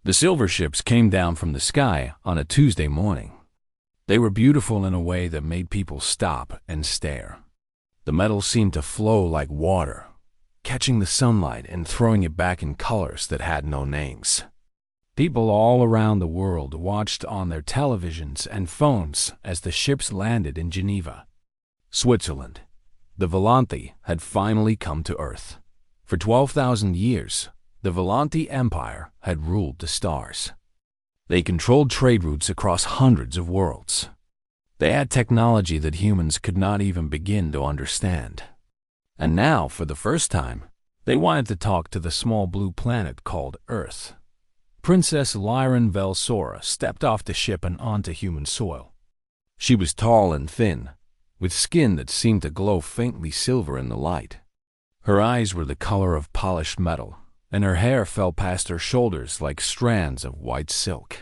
The silver ships came down from the sky on a Tuesday morning. They were beautiful in a way that made people stop and stare. The metal seemed to flow like water, catching the sunlight and throwing it back in colors that had no names. People all around the world watched on their televisions and phones as the ships landed in Geneva, Switzerland. The Volanti had finally come to Earth. For 12,000 years, the Volanti Empire had ruled the stars. They controlled trade routes across hundreds of worlds. They had technology that humans could not even begin to understand. And now, for the first time, they wanted to talk to the small blue planet called Earth. Princess Lyran Velsora stepped off the ship and onto human soil. She was tall and thin, with skin that seemed to glow faintly silver in the light. Her eyes were the color of polished metal, and her hair fell past her shoulders like strands of white silk.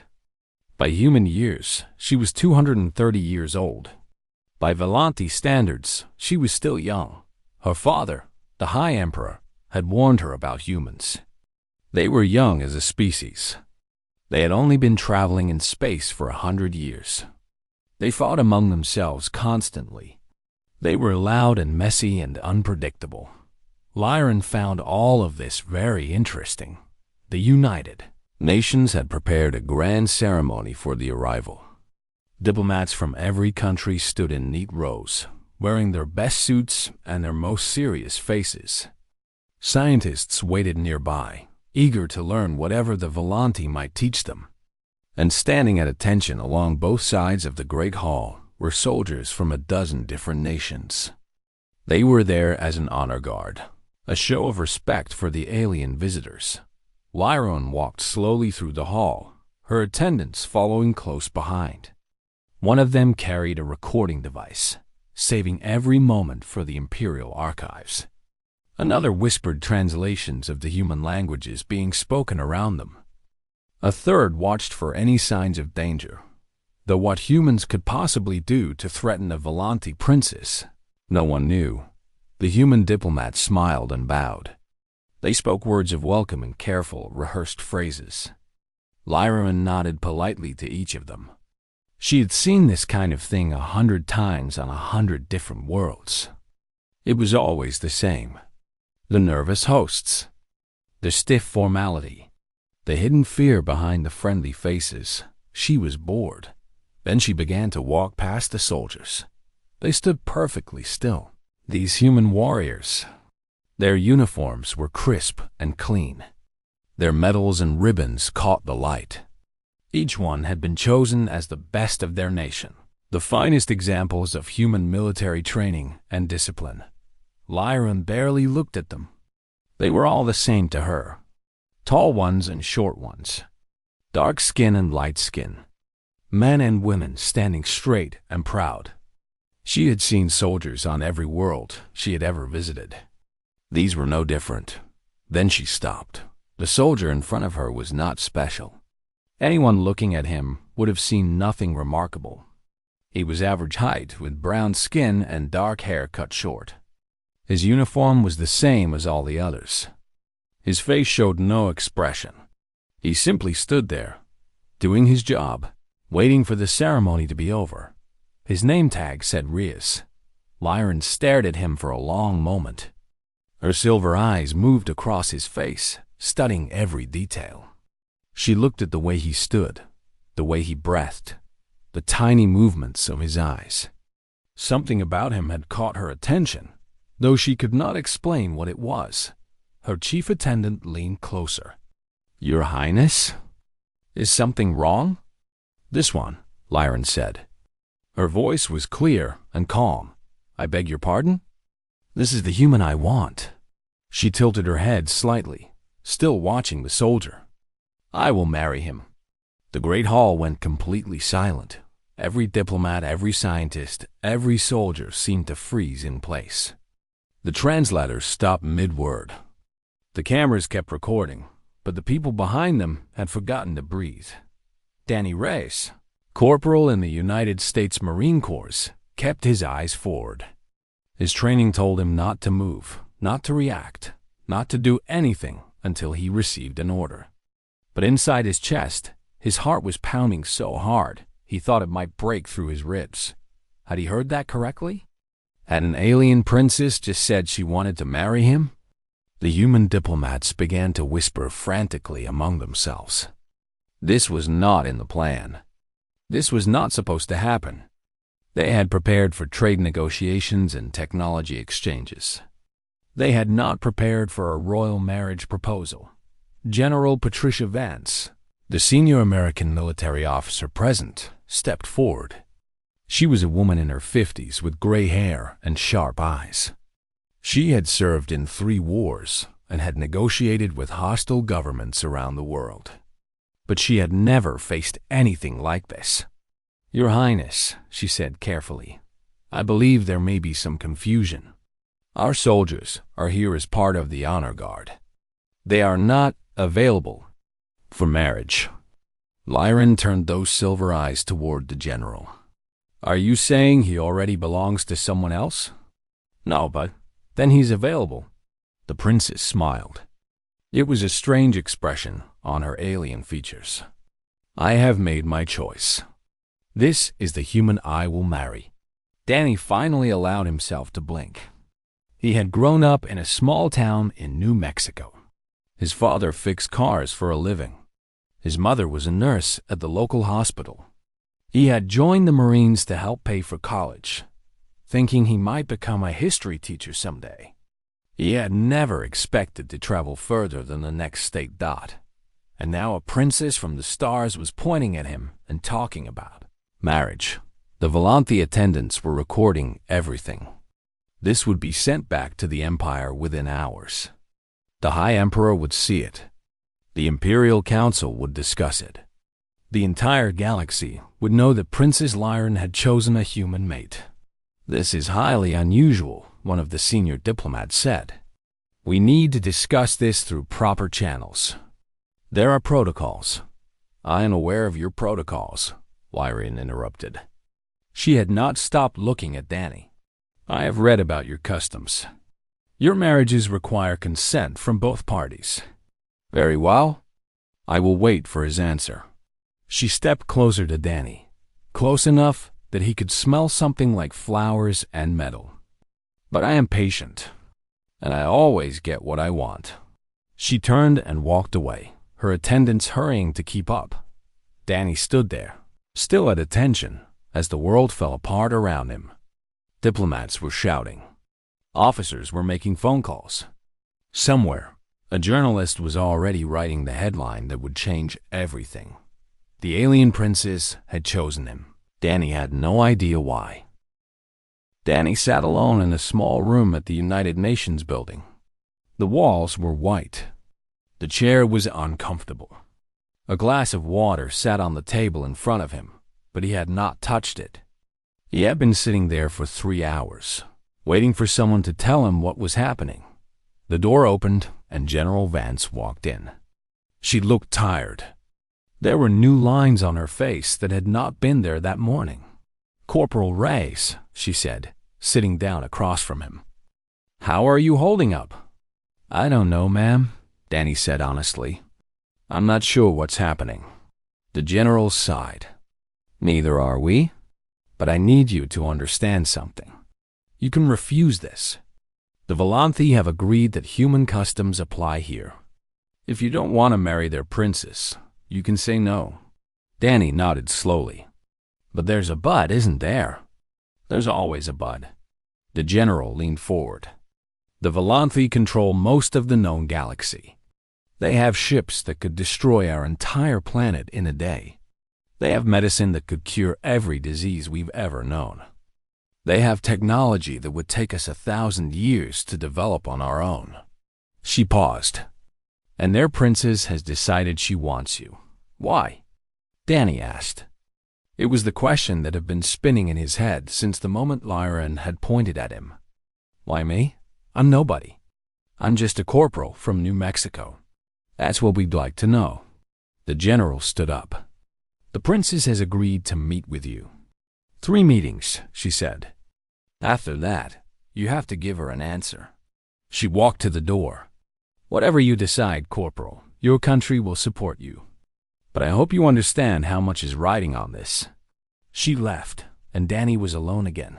By human years, she was 230 years old. By Volanti standards, she was still young. Her father, the High Emperor, had warned her about humans. They were young as a species. They had only been traveling in space for 100 years. They fought among themselves constantly. They were loud and messy and unpredictable. Lyran found all of this very interesting. The United Nations had prepared a grand ceremony for the arrival. Diplomats from every country stood in neat rows, wearing their best suits and their most serious faces. Scientists waited nearby, eager to learn whatever the Volanti might teach them. And standing at attention along both sides of the Great Hall were soldiers from a dozen different nations. They were there as an honor guard, a show of respect for the alien visitors. Lyran walked slowly through the hall, her attendants following close behind. One of them carried a recording device, saving every moment for the Imperial archives. Another whispered translations of the human languages being spoken around them. A third watched for any signs of danger, though what humans could possibly do to threaten a Volanti princess, no one knew. The human diplomats smiled and bowed. They spoke words of welcome in careful, rehearsed phrases. Lyran nodded politely to each of them. She had seen this kind of thing 100 times on 100 different worlds. It was always the same. The nervous hosts, the stiff formality, the hidden fear behind the friendly faces. She was bored. Then she began to walk past the soldiers. They stood perfectly still. These human warriors. Their uniforms were crisp and clean. Their medals and ribbons caught the light. Each one had been chosen as the best of their nation, the finest examples of human military training and discipline. Lyran barely looked at them. They were all the same to her, tall ones and short ones, dark skin and light skin, men and women standing straight and proud. She had seen soldiers on every world she had ever visited. These were no different. Then she stopped. The soldier in front of her was not special. Anyone looking at him would have seen nothing remarkable. He was average height with brown skin and dark hair cut short. His uniform was the same as all the others. His face showed no expression. He simply stood there, doing his job, waiting for the ceremony to be over. His name tag said Rias. Lyran stared at him for a long moment. Her silver eyes moved across his face, studying every detail. She looked at the way he stood, the way he breathed, the tiny movements of his eyes. Something about him had caught her attention, though she could not explain what it was. Her chief attendant leaned closer. "Your Highness? Is something wrong?" "This one," Lyran said. Her voice was clear and calm. "I beg your pardon? This is the human I want." She tilted her head slightly, still watching the soldier. "I will marry him." The great hall went completely silent. Every diplomat, every scientist, every soldier seemed to freeze in place. The translators stopped mid-word. The cameras kept recording, but the people behind them had forgotten to breathe. Danny Reyes, corporal in the United States Marine Corps, kept his eyes forward. His training told him not to move, not to react, not to do anything until he received an order. But inside his chest, his heart was pounding so hard, he thought it might break through his ribs. Had he heard that correctly? Had an alien princess just said she wanted to marry him? The human diplomats began to whisper frantically among themselves. This was not in the plan. This was not supposed to happen. They had prepared for trade negotiations and technology exchanges. They had not prepared for a royal marriage proposal. General Patricia Vance, the senior American military officer present, stepped forward. She was a woman in her 50s with gray hair and sharp eyes. She had served in 3 wars and had negotiated with hostile governments around the world. But she had never faced anything like this. "Your Highness," she said carefully, "I believe there may be some confusion. Our soldiers are here as part of the honor guard. They are not available for marriage." Lyran turned those silver eyes toward the general. "Are you saying he already belongs to someone else?" "No, but then he's available." The princess smiled. It was a strange expression on her alien features. "I have made my choice. This is the human I will marry." Danny finally allowed himself to blink. He had grown up in a small town in New Mexico. His father fixed cars for a living. His mother was a nurse at the local hospital. He had joined the Marines to help pay for college, thinking he might become a history teacher someday. He had never expected to travel further than the next state dot. And now a princess from the stars was pointing at him and talking about marriage. The Volanthi attendants were recording everything. This would be sent back to the Empire within hours. The High Emperor would see it. The Imperial Council would discuss it. The entire galaxy would know that Princess Lyran had chosen a human mate. "This is highly unusual," one of the senior diplomats said. "We need to discuss this through proper channels. There are protocols." "I am aware of your protocols," Lyran interrupted. She had not stopped looking at Danny. "I have read about your customs. Your marriages require consent from both parties." "Very well. I will wait for his answer." She stepped closer to Danny, close enough that he could smell something like flowers and metal. "But I am patient, and I always get what I want." She turned and walked away, her attendants hurrying to keep up. Danny stood there, still at attention, as the world fell apart around him. Diplomats were shouting. Officers were making phone calls. Somewhere, a journalist was already writing the headline that would change everything. The alien princess had chosen him. Danny had no idea why. Danny sat alone in a small room at the United Nations building. The walls were white. The chair was uncomfortable. A glass of water sat on the table in front of him, but he had not touched it. He had been sitting there for 3 hours, waiting for someone to tell him what was happening. The door opened, and General Vance walked in. She looked tired. There were new lines on her face that had not been there that morning. "Corporal Reyes," she said, sitting down across from him. "How are you holding up?" "I don't know, ma'am," Danny said honestly. "I'm not sure what's happening." The general sighed. "Neither are we. But I need you to understand something. You can refuse this. The Volanthi have agreed that human customs apply here. If you don't want to marry their princess, you can say no." Danny nodded slowly. "But there's a but, isn't there?" "There's always a but." The general leaned forward. "The Volanthi control most of the known galaxy. They have ships that could destroy our entire planet in a day. They have medicine that could cure every disease we've ever known. They have technology that would take us 1,000 years to develop on our own." She paused. "And their princess has decided she wants you. Why?" Danny asked. It was the question that had been spinning in his head since the moment Lyran had pointed at him. "Why me? I'm nobody. I'm just a corporal from New Mexico. That's what we'd like to know." The general stood up. "The princess has agreed to meet with you. 3 meetings," she said. "After that, you have to give her an answer." She walked to the door. "Whatever you decide, Corporal, your country will support you. But I hope you understand how much is riding on this." She left, and Danny was alone again.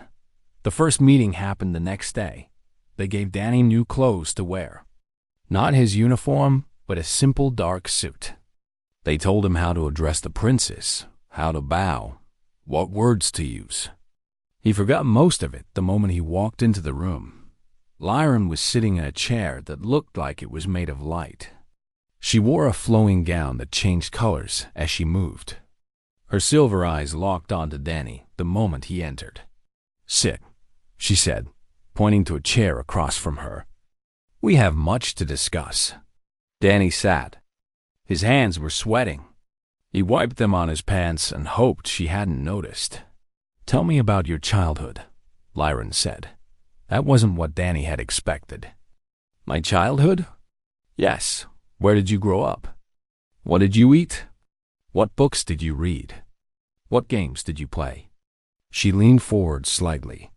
The first meeting happened the next day. They gave Danny new clothes to wear. Not his uniform, but a simple dark suit. They told him how to address the princess, how to bow, what words to use. He forgot most of it the moment he walked into the room. Lyran was sitting in a chair that looked like it was made of light. She wore a flowing gown that changed colors as she moved. Her silver eyes locked onto Danny the moment he entered. "Sit," she said, pointing to a chair across from her. "We have much to discuss." Danny sat. His hands were sweating. He wiped them on his pants and hoped she hadn't noticed. "Tell me about your childhood," Lyran said. That wasn't what Danny had expected. "My childhood?" "Yes. Where did you grow up? What did you eat? What books did you read? What games did you play?" She leaned forward slightly.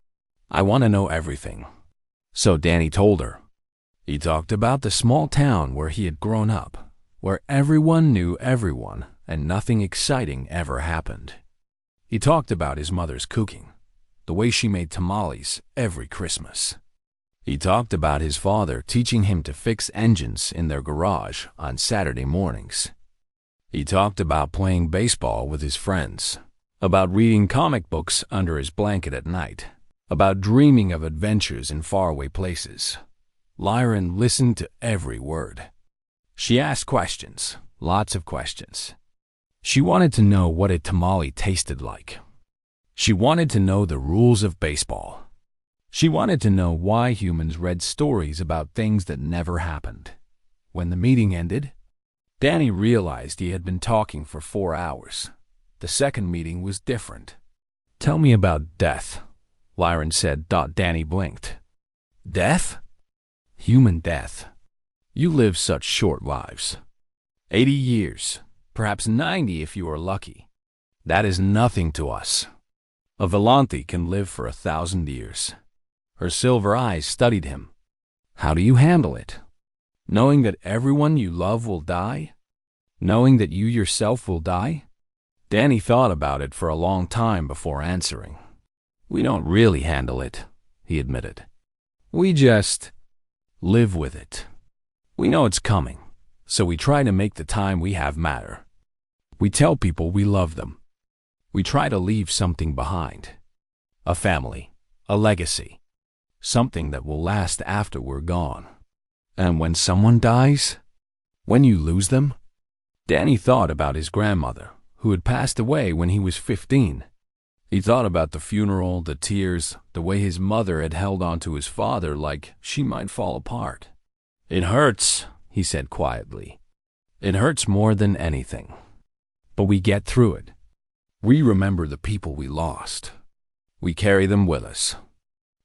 "I want to know everything." So Danny told her. He talked about the small town where he had grown up, where everyone knew everyone and nothing exciting ever happened. He talked about his mother's cooking, the way she made tamales every Christmas. He talked about his father teaching him to fix engines in their garage on Saturday mornings. He talked about playing baseball with his friends, about reading comic books under his blanket at night, about dreaming of adventures in faraway places. Lyran listened to every word. She asked questions, lots of questions. She wanted to know what a tamale tasted like. She wanted to know the rules of baseball. She wanted to know why humans read stories about things that never happened. When the meeting ended, Danny realized he had been talking for 4 hours. The second meeting was different. "Tell me about death," Lyran said. Danny blinked. "Death?" "Human death. You live such short lives. 80 years, perhaps 90 if you are lucky. That is nothing to us. A Volante can live for 1,000 years. Her silver eyes studied him. "How do you handle it? Knowing that everyone you love will die? Knowing that you yourself will die?" Danny thought about it for a long time before answering. "We don't really handle it," he admitted. "We just live with it. We know it's coming, so we try to make the time we have matter. We tell people we love them. We try to leave something behind. A family, a legacy, something that will last after we're gone. And when someone dies, when you lose them..." Danny thought about his grandmother, who had passed away when he was 15. He thought about the funeral, the tears, the way his mother had held on to his father like she might fall apart. "It hurts," he said quietly. "It hurts more than anything. But we get through it. We remember the people we lost. We carry them with us.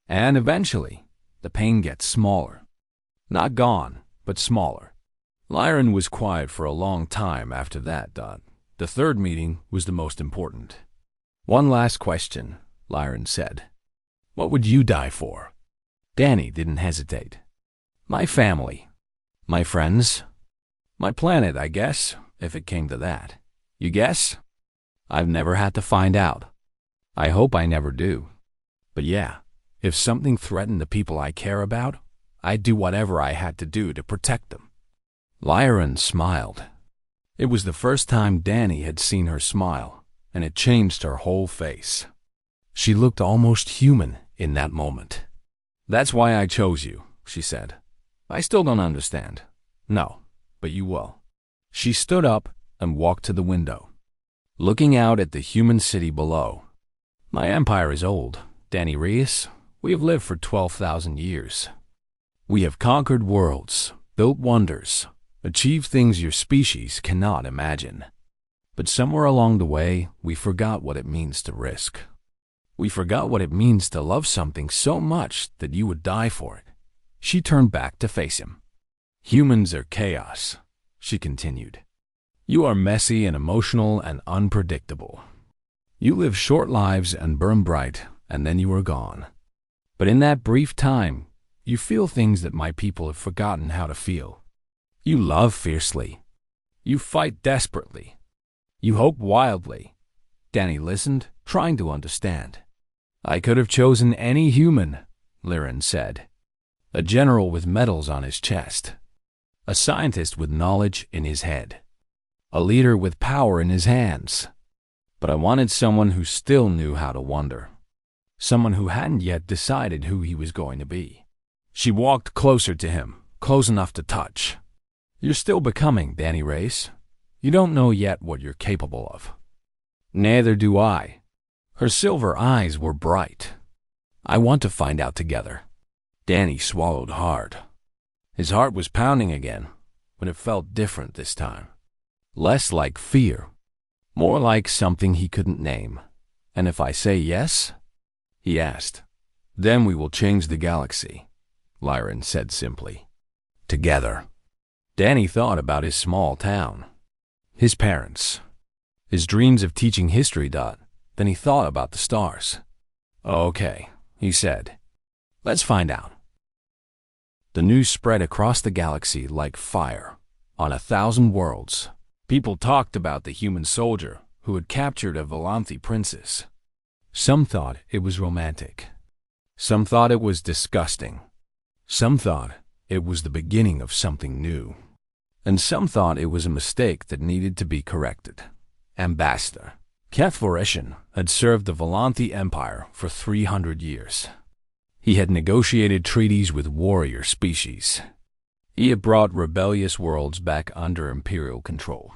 And eventually, the pain gets smaller. Not gone, but smaller." Lyran was quiet for a long time after that. The third meeting was the most important. "One last question," Lyran said. "What would you die for?" Danny didn't hesitate. "My family. My friends. My planet, I guess, if it came to that. You guess? I've never had to find out. I hope I never do. But yeah, if something threatened the people I care about, I'd do whatever I had to do to protect them." Lyran smiled. It was the first time Danny had seen her smile, and it changed her whole face. She looked almost human in that moment. "That's why I chose you," she said. "I still don't understand." "No, but you will." She stood up and walked to the window, looking out at the human city below. "My empire is old, Danny Reyes. We have lived for 12,000 years. We have conquered worlds, built wonders, achieved things your species cannot imagine. But somewhere along the way, we forgot what it means to risk. We forgot what it means to love something so much that you would die for it." She turned back to face him. "Humans are chaos," she continued. "You are messy and emotional and unpredictable. You live short lives and burn bright, and then you are gone. But in that brief time, you feel things that my people have forgotten how to feel. You love fiercely. You fight desperately. You hope wildly. Danny listened, trying to understand. I could have chosen any human, Lyran said. A general with medals on his chest. A scientist with knowledge in his head. A leader with power in his hands. But I wanted someone who still knew how to wonder. Someone who hadn't yet decided who he was going to be. She walked closer to him, close enough to touch. You're still becoming, Danny Race. You don't know yet what you're capable of. Neither do I. Her silver eyes were bright. I want to find out together. Danny swallowed hard. His heart was pounding again, but it felt different this time. Less like fear, more like something he couldn't name. And if I say yes? He asked. Then we will change the galaxy, Lyran said simply. Together. Danny thought about his small town, his parents, his dreams of teaching history. Then he thought about the stars. Okay, he said. Let's find out. The news spread across the galaxy like fire. On 1,000 worlds, people talked about the human soldier who had captured a Volanthi princess. Some thought it was romantic. Some thought it was disgusting. Some thought it was the beginning of something new. And some thought it was a mistake that needed to be corrected. Ambassador Kethlorishan had served the Volanthi Empire for 300 years. He had negotiated treaties with warrior species. He had brought rebellious worlds back under imperial control.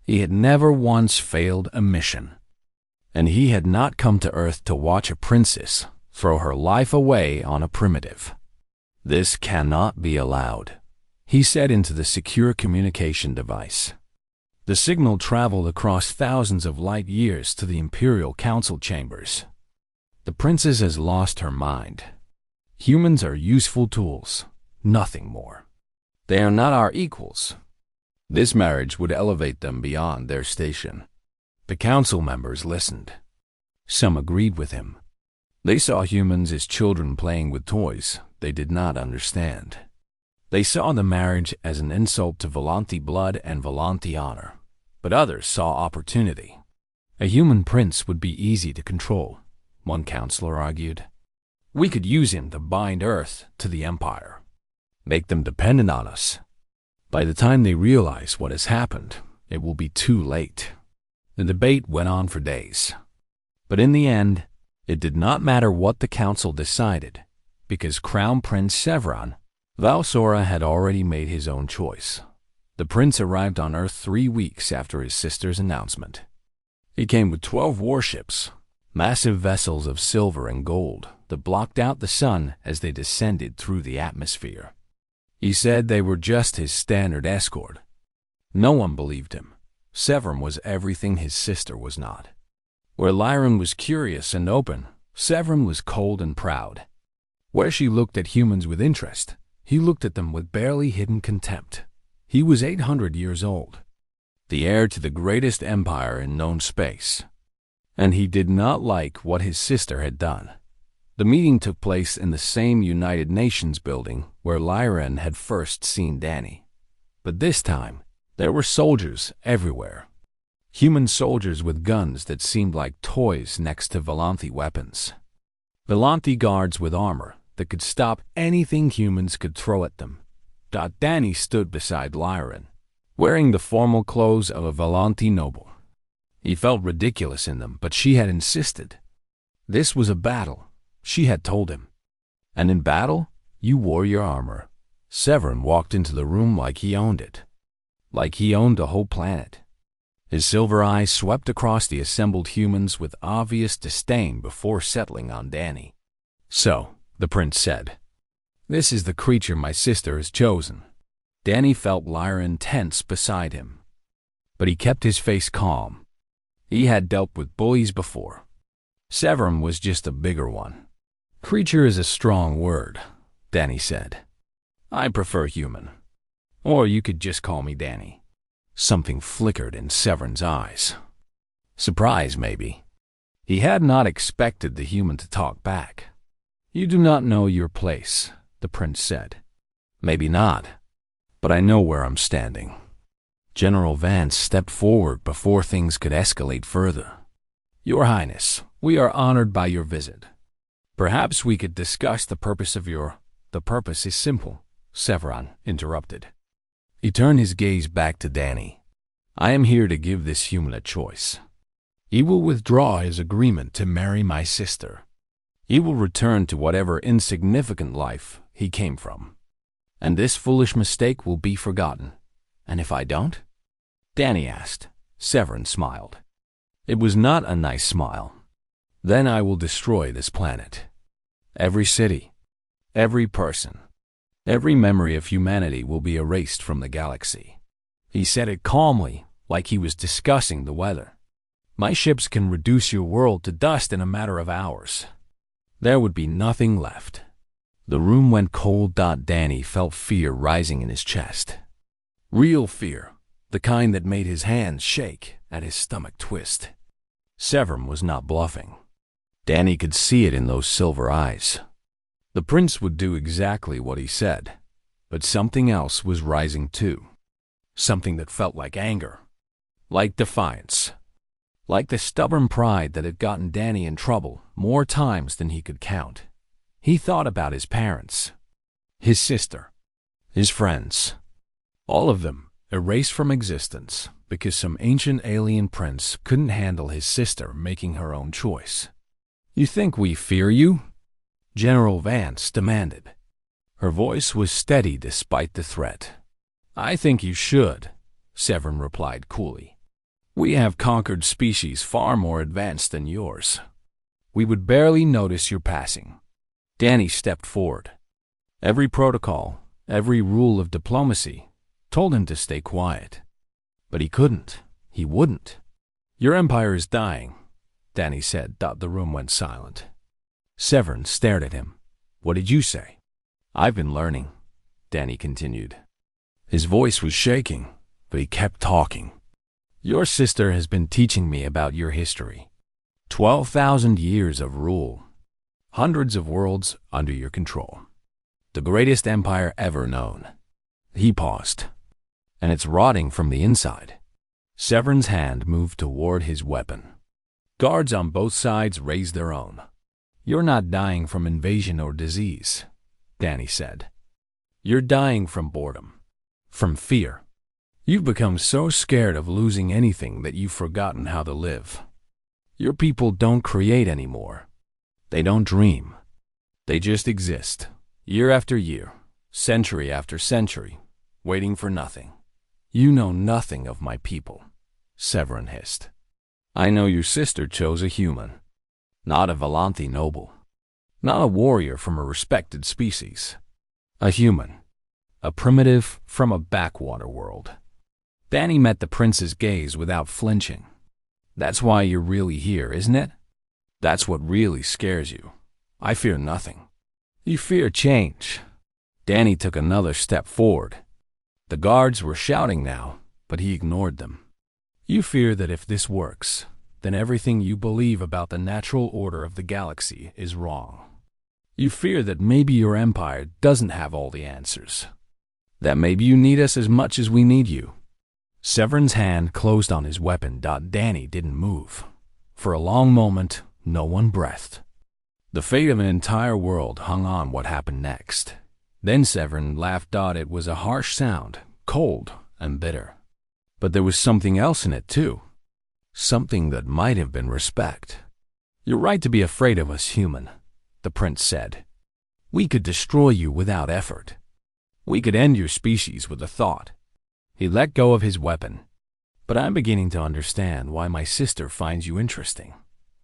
He had never once failed a mission. And he had not come to Earth to watch a princess throw her life away on a primitive. This cannot be allowed, he said into the secure communication device. The signal traveled across thousands of light years to the Imperial Council chambers. The princess has lost her mind. Humans are useful tools, nothing more. They are not our equals. This marriage would elevate them beyond their station. The council members listened. Some agreed with him. They saw humans as children playing with toys they did not understand. They saw the marriage as an insult to Volanthi blood and Volanthi honor. But others saw opportunity. A human prince would be easy to control, one counselor argued. We could use him to bind Earth to the Empire. Make them dependent on us. By the time they realize what has happened, it will be too late. The debate went on for days. But in the end, it did not matter what the council decided, because Crown Prince Severon Valsora had already made his own choice. The prince arrived on Earth 3 weeks after his sister's announcement. He came with 12 warships, massive vessels of silver and gold that blocked out the sun as they descended through the atmosphere. He said they were just his standard escort. No one believed him. Severin was everything his sister was not. Where Lyran was curious and open, Severin was cold and proud. Where she looked at humans with interest, he looked at them with barely hidden contempt. He was 800 years old, the heir to the greatest empire in known space. And he did not like what his sister had done. The meeting took place in the same United Nations building where Lyran had first seen Danny. But this time, there were soldiers everywhere. Human soldiers with guns that seemed like toys next to Volanthi weapons. Volanthi guards with armor that could stop anything humans could throw at them. Danny stood beside Lyran, wearing the formal clothes of a Volanthi noble. He felt ridiculous in them, but she had insisted. This was a battle, she had told him. And in battle, you wore your armor. Severin walked into the room like he owned it. Like he owned a whole planet. His silver eyes swept across the assembled humans with obvious disdain before settling on Danny. So, the prince said, "This is the creature my sister has chosen." Danny felt Lyran tense beside him. But he kept his face calm. He had dealt with bullies before. Severin was just a bigger one. "Creature is a strong word," Danny said. "I prefer human. Or you could just call me Danny." Something flickered in Severin's eyes. Surprise, maybe. He had not expected the human to talk back. "You do not know your place," the prince said. "Maybe not, but I know where I'm standing." General Vance stepped forward before things could escalate further. "Your Highness, we are honored by your visit. Perhaps we could discuss the purpose of your—" "The purpose is simple," Severin interrupted. He turned his gaze back to Danny. "I am here to give this human a choice. He will withdraw his agreement to marry my sister. He will return to whatever insignificant life he came from. And this foolish mistake will be forgotten. And if I don't?" Danny asked. Severin smiled. It was not a nice smile. "Then I will destroy this planet. Every city, every person, every memory of humanity will be erased from the galaxy." He said it calmly, like he was discussing the weather. "My ships can reduce your world to dust in a matter of hours. There would be nothing left." The room went cold. Danny felt fear rising in his chest. Real fear, the kind that made his hands shake and his stomach twist. Severin was not bluffing. Danny could see it in those silver eyes. The prince would do exactly what he said, but something else was rising too. Something that felt like anger, like defiance, like the stubborn pride that had gotten Danny in trouble more times than he could count. He thought about his parents, his sister, his friends, all of them erased from existence because some ancient alien prince couldn't handle his sister making her own choice. "You think we fear you?" General Vance demanded. Her voice was steady despite the threat. "I think you should," Severin replied coolly. "We have conquered species far more advanced than yours. We would barely notice your passing." Danny stepped forward. Every protocol, every rule of diplomacy told him to stay quiet. But he couldn't. He wouldn't. "Your empire is dying," Danny said. The room went silent. Severin stared at him. "What did you say?" "I've been learning," Danny continued. His voice was shaking, but he kept talking. "Your sister has been teaching me about your history. 12,000 years of rule. Hundreds of worlds under your control. The greatest empire ever known." He paused. "And it's rotting from the inside." Severin's hand moved toward his weapon. Guards on both sides raised their own. "You're not dying from invasion or disease," Danny said. "You're dying from boredom, from fear. You've become so scared of losing anything that you've forgotten how to live. Your people don't create anymore. They don't dream. They just exist, year after year, century after century, waiting for nothing." "You know nothing of my people," Severin hissed. "I know your sister chose a human, not a Valanthi noble, not a warrior from a respected species. A human, a primitive from a backwater world." Danny met the prince's gaze without flinching. "That's why you're really here, isn't it? That's what really scares you." "I fear nothing." "You fear change." Danny took another step forward. The guards were shouting now, but he ignored them. "You fear that if this works, then everything you believe about the natural order of the galaxy is wrong. You fear that maybe your empire doesn't have all the answers. That maybe you need us as much as we need you." Severin's hand closed on his weapon. Danny didn't move. For a long moment, no one breathed. The fate of an entire world hung on what happened next. Then Severin laughed. It was a harsh sound, cold and bitter. But there was something else in it too. Something that might have been respect. "You're right to be afraid of us, human," the prince said. "We could destroy you without effort. We could end your species with a thought." He let go of his weapon. "But I'm beginning to understand why my sister finds you interesting."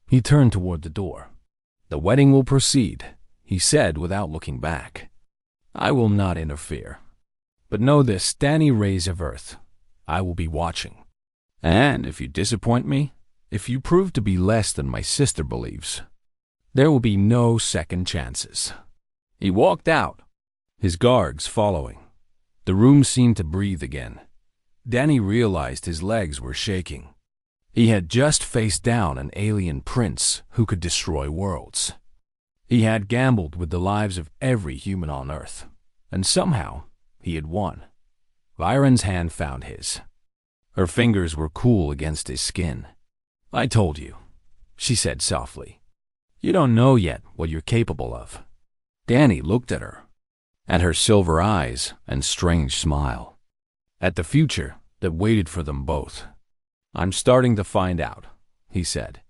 He turned toward the door. "The wedding will proceed," he said without looking back. "I will not interfere. But know this, Danny Rays of Earth, I will be watching. And if you disappoint me, if you prove to be less than my sister believes, there will be no second chances." He walked out, his guards following. The room seemed to breathe again. Danny realized his legs were shaking. He had just faced down an alien prince who could destroy worlds. He had gambled with the lives of every human on Earth, and somehow he had won. Byron's hand found his. Her fingers were cool against his skin. "I told you," she said softly. "You don't know yet what you're capable of." Danny looked at her silver eyes and strange smile, at the future that waited for them both. "I'm starting to find out," he said.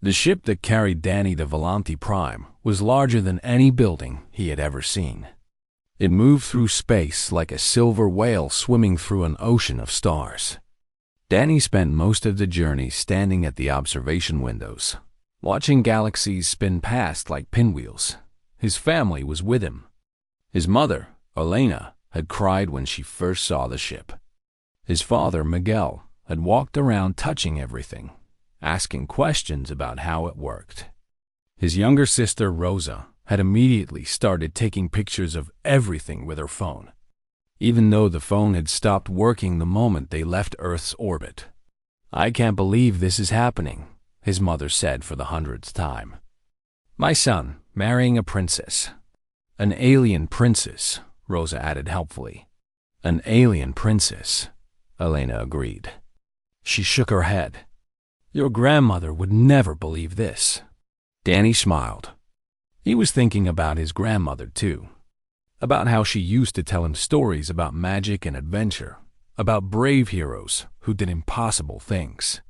The ship that carried Danny to Volanti Prime was larger than any building he had ever seen. It moved through space like a silver whale swimming through an ocean of stars. Danny spent most of the journey standing at the observation windows, watching galaxies spin past like pinwheels. His family was with him. His mother, Elena, had cried when she first saw the ship. His father, Miguel, had walked around touching everything, asking questions about how it worked. His younger sister, Rosa, had immediately started taking pictures of everything with her phone, even though the phone had stopped working the moment they left Earth's orbit. "I can't believe this is happening," his mother said for the 100th time. "My son marrying a princess." "An alien princess," Rosa added helpfully. "An alien princess," Elena agreed. She shook her head. "Your grandmother would never believe this." Danny smiled. He was thinking about his grandmother, too. About how she used to tell him stories about magic and adventure, about brave heroes who did impossible things.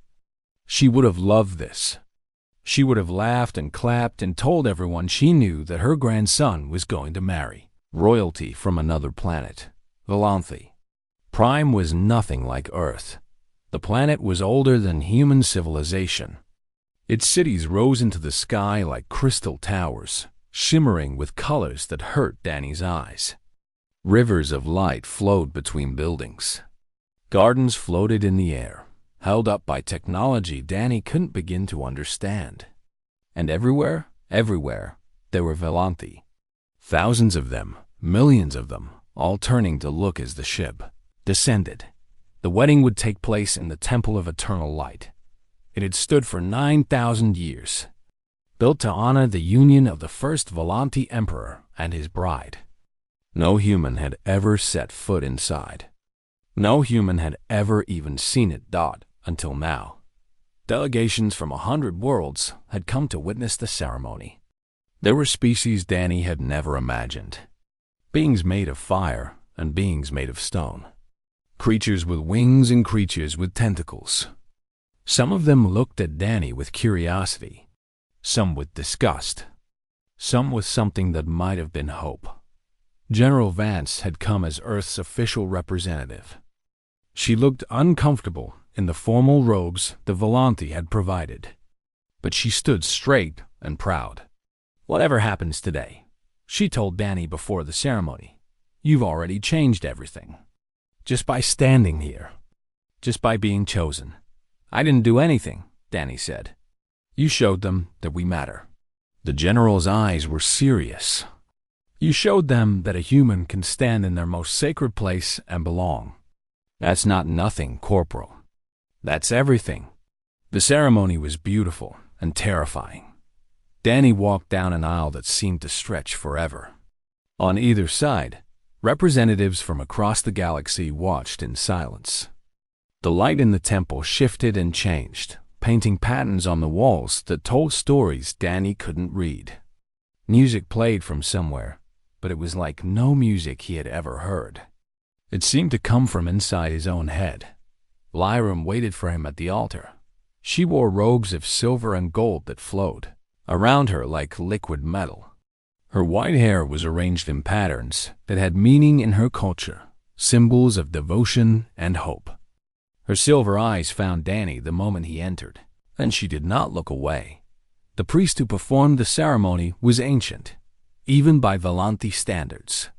She would have loved this. She would have laughed and clapped and told everyone she knew that her grandson was going to marry royalty from another planet, Volanthi. Prime was nothing like Earth. The planet was older than human civilization. Its cities rose into the sky like crystal towers, shimmering with colors that hurt Danny's eyes. Rivers of light flowed between buildings. Gardens floated in the air, held up by technology Danny couldn't begin to understand. And everywhere, there were Volanthi. Thousands of them, millions of them, all turning to look as the ship descended. The wedding would take place in the Temple of Eternal Light. It had stood for 9,000 years, built to honor the union of the first Volanti emperor and his bride. No human had ever set foot inside. No human had ever even seen it until now. Delegations from 100 worlds had come to witness the ceremony. There were species Danny had never imagined. Beings made of fire and beings made of stone. Creatures with wings and creatures with tentacles. Some of them looked at Danny with curiosity, some with disgust, some with something that might have been hope. General Vance had come as Earth's official representative. She looked uncomfortable in the formal robes the Volanti had provided, but she stood straight and proud. "Whatever happens today," she told Danny before the ceremony, "you've already changed everything. Just by standing here, just by being chosen." "I didn't do anything," Danny said. "You showed them that we matter." The general's eyes were serious. "You showed them that a human can stand in their most sacred place and belong. That's not nothing, Corporal. That's everything." The ceremony was beautiful and terrifying. Danny walked down an aisle that seemed to stretch forever. On either side, representatives from across the galaxy watched in silence. The light in the temple shifted and changed, painting patterns on the walls that told stories Danny couldn't read. Music played from somewhere, but it was like no music he had ever heard. It seemed to come from inside his own head. Lyram waited for him at the altar. She wore robes of silver and gold that flowed around her like liquid metal. Her white hair was arranged in patterns that had meaning in her culture, symbols of devotion and hope. Her silver eyes found Danny the moment he entered, and she did not look away. The priest who performed the ceremony was ancient, even by Volanti standards.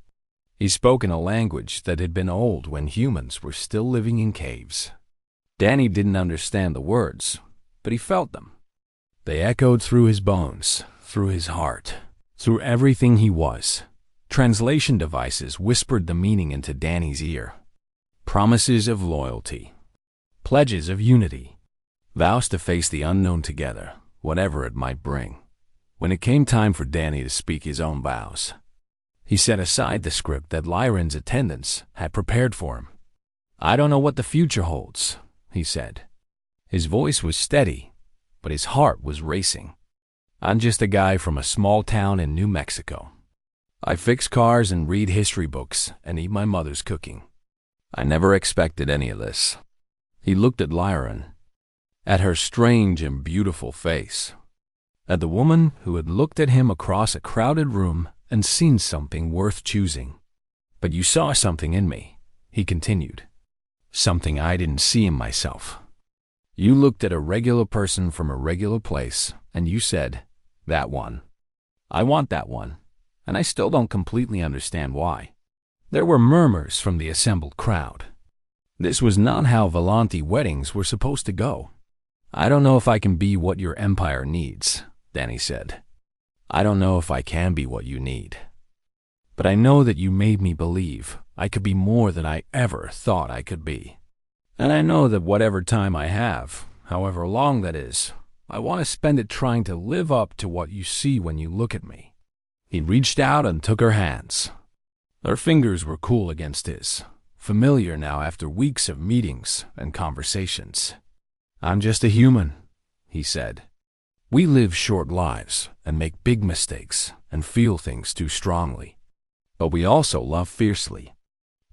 He spoke in a language that had been old when humans were still living in caves. Danny didn't understand the words, but he felt them. They echoed through his bones, through his heart, through everything he was. Translation devices whispered the meaning into Danny's ear. Promises of loyalty. Pledges of unity, vows to face the unknown together, whatever it might bring. When it came time for Danny to speak his own vows, he set aside the script that Lyran's attendants had prepared for him. I don't know what the future holds, he said. His voice was steady, but his heart was racing. I'm just a guy from a small town in New Mexico. I fix cars and read history books and eat my mother's cooking. I never expected any of this. He looked at Lyran, at her strange and beautiful face, at the woman who had looked at him across a crowded room and seen something worth choosing. But you saw something in me, he continued. Something I didn't see in myself. You looked at a regular person from a regular place, and you said, that one. I want that one, and I still don't completely understand why. There were murmurs from the assembled crowd. This was not how Volanti weddings were supposed to go. I don't know if I can be what your empire needs, Danny said. I don't know if I can be what you need. But I know that you made me believe I could be more than I ever thought I could be. And I know that whatever time I have, however long that is, I want to spend it trying to live up to what you see when you look at me. He reached out and took her hands. Her fingers were cool against his, familiar now after weeks of meetings and conversations. I'm just a human, he said. We live short lives and make big mistakes and feel things too strongly. But we also love fiercely.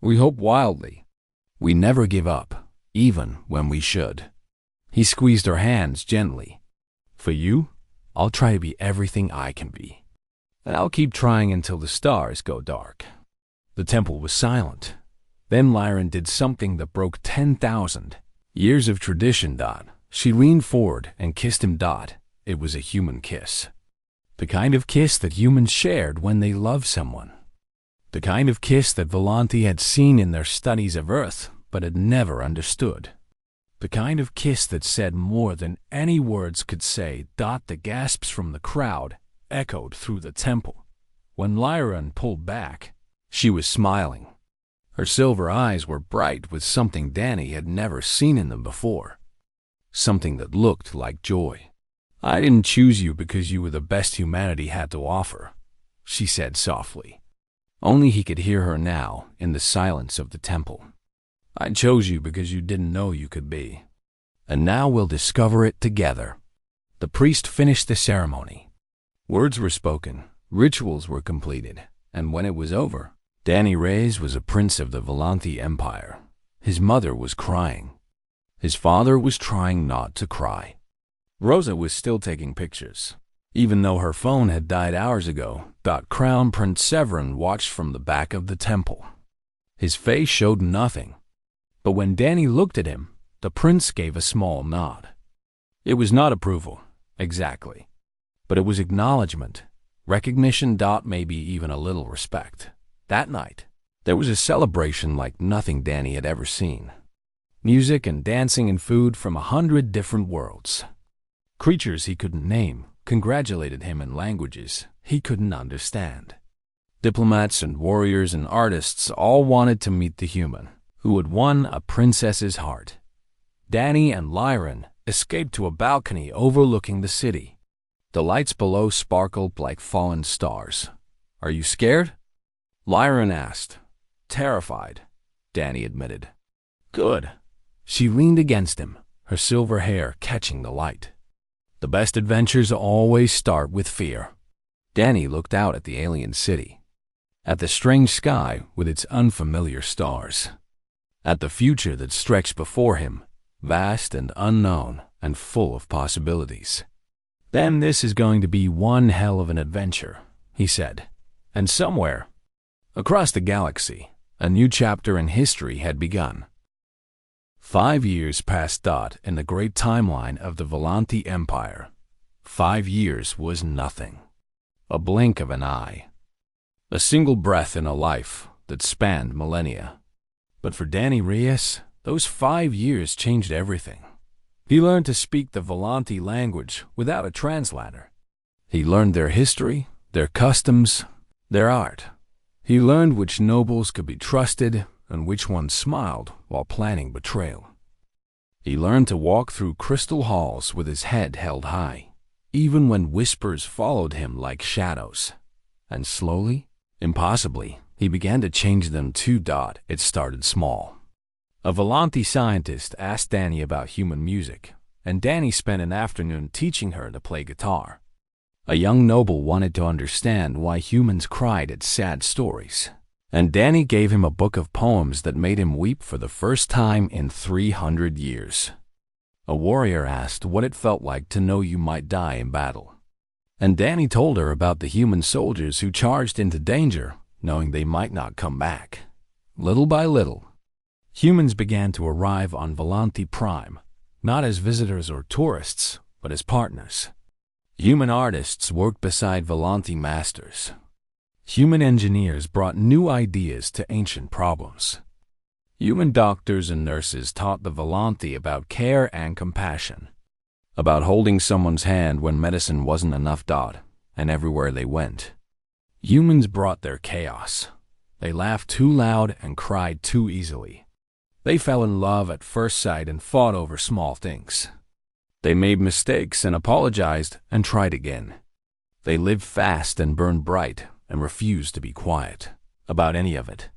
We hope wildly. We never give up, even when we should. He squeezed her hands gently. For you, I'll try to be everything I can be. And I'll keep trying until the stars go dark. The temple was silent. Then Lyran did something that broke 10,000 years of tradition. She leaned forward and kissed him. It was a human kiss. The kind of kiss that humans shared when they loved someone. The kind of kiss that Volanti had seen in their studies of Earth, but had never understood. The kind of kiss that said more than any words could say. The gasps from the crowd echoed through the temple. When Lyran pulled back, she was smiling. Her silver eyes were bright with something Danny had never seen in them before. Something that looked like joy. I didn't choose you because you were the best humanity had to offer, she said softly. Only he could hear her now in the silence of the temple. I chose you because you didn't know you could be. And now we'll discover it together. The priest finished the ceremony. Words were spoken, rituals were completed, and when it was over, Danny Reyes was a prince of the Volanti Empire. His mother was crying. His father was trying not to cry. Rosa was still taking pictures. Even though her phone had died hours ago, Crown Prince Severin watched from the back of the temple. His face showed nothing. But when Danny looked at him, the prince gave a small nod. It was not approval, exactly. But it was acknowledgement, recognition. Maybe even a little respect. That night, there was a celebration like nothing Danny had ever seen. Music and dancing and food from 100 different worlds. Creatures he couldn't name congratulated him in languages he couldn't understand. Diplomats and warriors and artists all wanted to meet the human who had won a princess's heart. Danny and Lyran escaped to a balcony overlooking the city. The lights below sparkled like fallen stars. Are you scared? Lyran asked. Terrified, Danny admitted. Good. She leaned against him, her silver hair catching the light. The best adventures always start with fear. Danny looked out at the alien city, at the strange sky with its unfamiliar stars, at the future that stretched before him, vast and unknown and full of possibilities. Then this is going to be one hell of an adventure, he said. And somewhere, across the galaxy, a new chapter in history had begun. 5 years passed in the great timeline of the Volanti Empire. 5 years was nothing. A blink of an eye. A single breath in a life that spanned millennia. But for Danny Reyes, those 5 years changed everything. He learned to speak the Volanti language without a translator. He learned their history, their customs, their art. He learned which nobles could be trusted and which ones smiled while planning betrayal. He learned to walk through crystal halls with his head held high, even when whispers followed him like shadows. And slowly, impossibly, he began to change them too. It started small. A Volanti scientist asked Danny about human music, and Danny spent an afternoon teaching her to play guitar. A young noble wanted to understand why humans cried at sad stories, and Danny gave him a book of poems that made him weep for the first time in 300 years. A warrior asked what it felt like to know you might die in battle, and Danny told her about the human soldiers who charged into danger, knowing they might not come back. Little by little, humans began to arrive on Volanti Prime, not as visitors or tourists, but as partners. Human artists worked beside Volanti masters. Human engineers brought new ideas to ancient problems. Human doctors and nurses taught the Volanti about care and compassion, about holding someone's hand when medicine wasn't enough, and everywhere they went. Humans brought their chaos. They laughed too loud and cried too easily. They fell in love at first sight and fought over small things. They made mistakes and apologized and tried again. They lived fast and burned bright and refused to be quiet about any of it.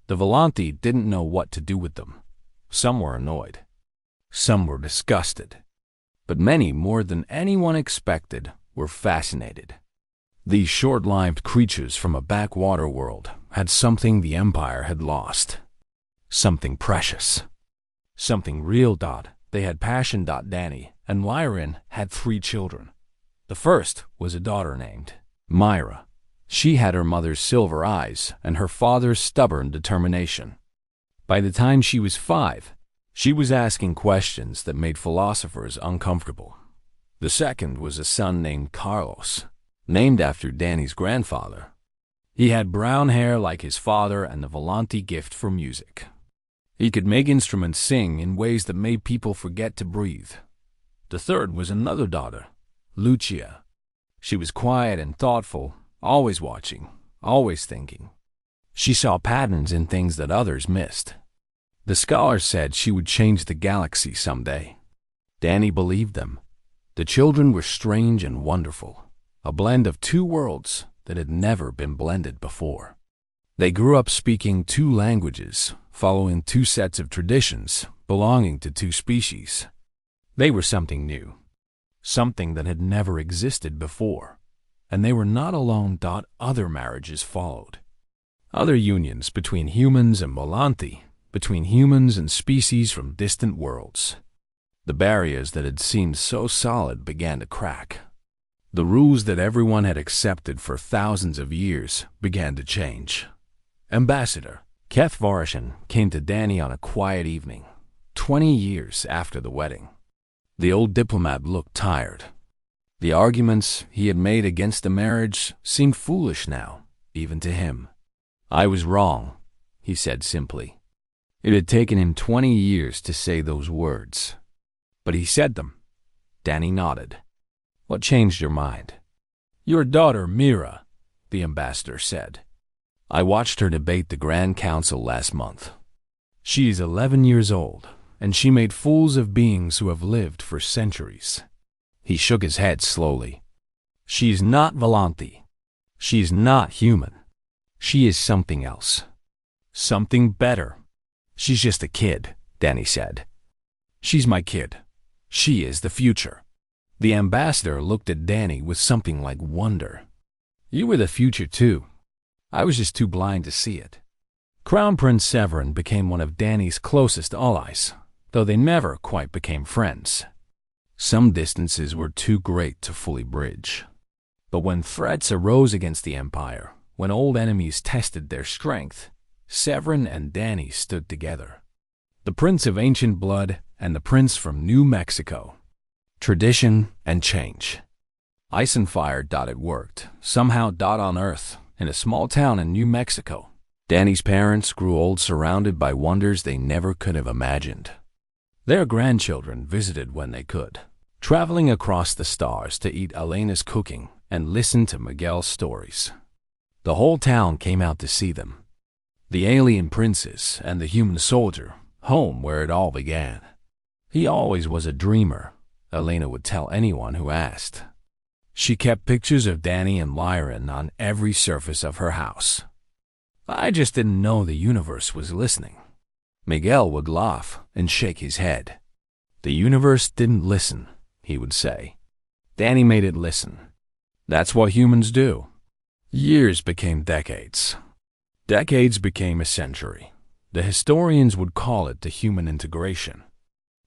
The Volanti didn't know what to do with them. Some were annoyed. Some were disgusted. But many, more than anyone expected, were fascinated. These short-lived creatures from a backwater world had something the Empire had lost. Something precious. Something real. They had passion. Danny and Lyran had 3 children. The first was a daughter named Myra. She had her mother's silver eyes and her father's stubborn determination. By the time she was 5, she was asking questions that made philosophers uncomfortable. The second was a son named Carlos, named after Danny's grandfather. He had brown hair like his father and the Volanti gift for music. He could make instruments sing in ways that made people forget to breathe. The third was another daughter, Lucia. She was quiet and thoughtful, always watching, always thinking. She saw patterns in things that others missed. The scholars said she would change the galaxy someday. Danny believed them. The children were strange and wonderful, a blend of 2 worlds that had never been blended before. They grew up speaking 2 languages, following 2 sets of traditions, belonging to 2 species. They were something new, something that had never existed before. And they were not alone. Other marriages followed. Other unions between humans and Volanti, between humans and species from distant worlds. The barriers that had seemed so solid began to crack. The rules that everyone had accepted for thousands of years began to change. Ambassador Keth Varishan came to Danny on a quiet evening, 20 years after the wedding. The old diplomat looked tired. The arguments he had made against the marriage seemed foolish now, even to him. "I was wrong," he said simply. It had taken him 20 years to say those words. But he said them. Danny nodded. "What changed your mind?" "Your daughter, Mira," the ambassador said. "I watched her debate the Grand Council last month. She is 11 years old, and she made fools of beings who have lived for centuries." He shook his head slowly. "She's not Volanti. She's not human. She is something else. Something better. She's just a kid," Danny said. "She's my kid. She is the future." The ambassador looked at Danny with something like wonder. "You were the future too. I was just too blind to see it." Crown Prince Severin became one of Danny's closest allies, though they never quite became friends. Some distances were too great to fully bridge. But when threats arose against the Empire, when old enemies tested their strength, Severin and Danny stood together. The Prince of Ancient Blood and the Prince from New Mexico. Tradition and change. Ice and fire. It worked, somehow. On Earth, in a small town in New Mexico. Danny's parents grew old, surrounded by wonders they never could have imagined. Their grandchildren visited when they could, traveling across the stars to eat Elena's cooking and listen to Miguel's stories. The whole town came out to see them. The alien princess and the human soldier, home where it all began. He always was a dreamer, Elena would tell anyone who asked. She kept pictures of Danny and Lyran on every surface of her house. "I just didn't know the universe was listening." Miguel would laugh and shake his head. The universe didn't listen, he would say. Danny made it listen. That's what humans do. Years became decades. Decades became a century. The historians would call it the human integration.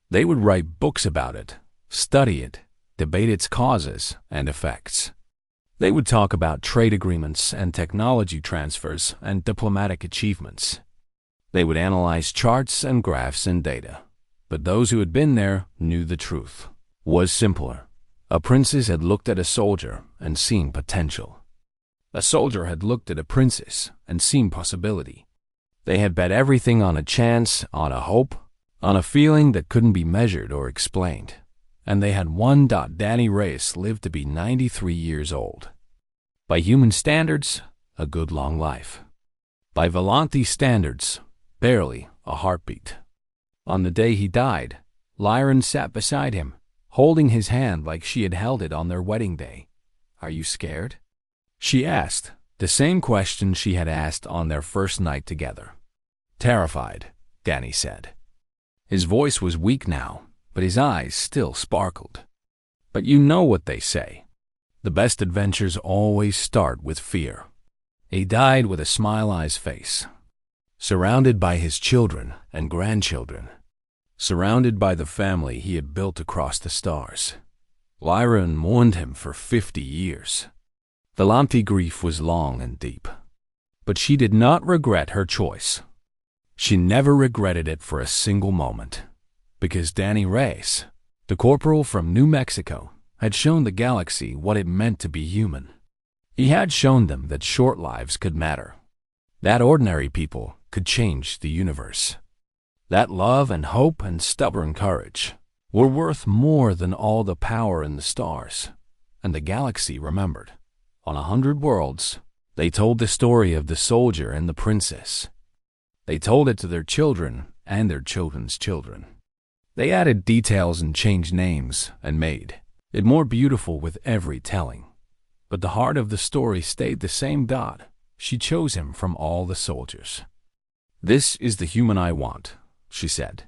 They would write books about it, study it, debate its causes and effects. They would talk about trade agreements and technology transfers and diplomatic achievements. They would analyze charts and graphs and data. But those who had been there knew the truth. Was simpler. A princess had looked at a soldier and seen potential. A soldier had looked at a princess and seen possibility. They had bet everything on a chance, on a hope, on a feeling that couldn't be measured or explained. And they had won. Danny Reyes lived to be 93 years old. By human standards, a good long life. By Volante standards, barely a heartbeat. On the day he died, Lyran sat beside him, holding his hand like she had held it on their wedding day. "Are you scared?" She asked, the same question she had asked on their first night together. "Terrified," Danny said. His voice was weak now, but his eyes still sparkled. "But you know what they say. The best adventures always start with fear." He died with a smile on his face, surrounded by his children and grandchildren, surrounded by the family he had built across the stars. Lyran mourned him for 50 years. Volante's grief was long and deep, but she did not regret her choice. She never regretted it for a single moment, because Danny Reyes, the corporal from New Mexico, had shown the galaxy what it meant to be human. He had shown them that short lives could matter, that ordinary people could change the universe, that love and hope and stubborn courage were worth more than all the power in the stars. And the galaxy remembered. On 100 worlds, they told the story of the soldier and the princess. They told it to their children and their children's children. They added details and changed names and made it more beautiful with every telling. But the heart of the story stayed the same. She chose him from all the soldiers. "This is the human I want," she said.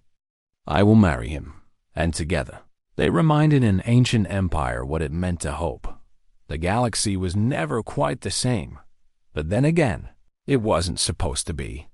"I will marry him." And together, they reminded an ancient empire what it meant to hope. The galaxy was never quite the same, but then again, it wasn't supposed to be.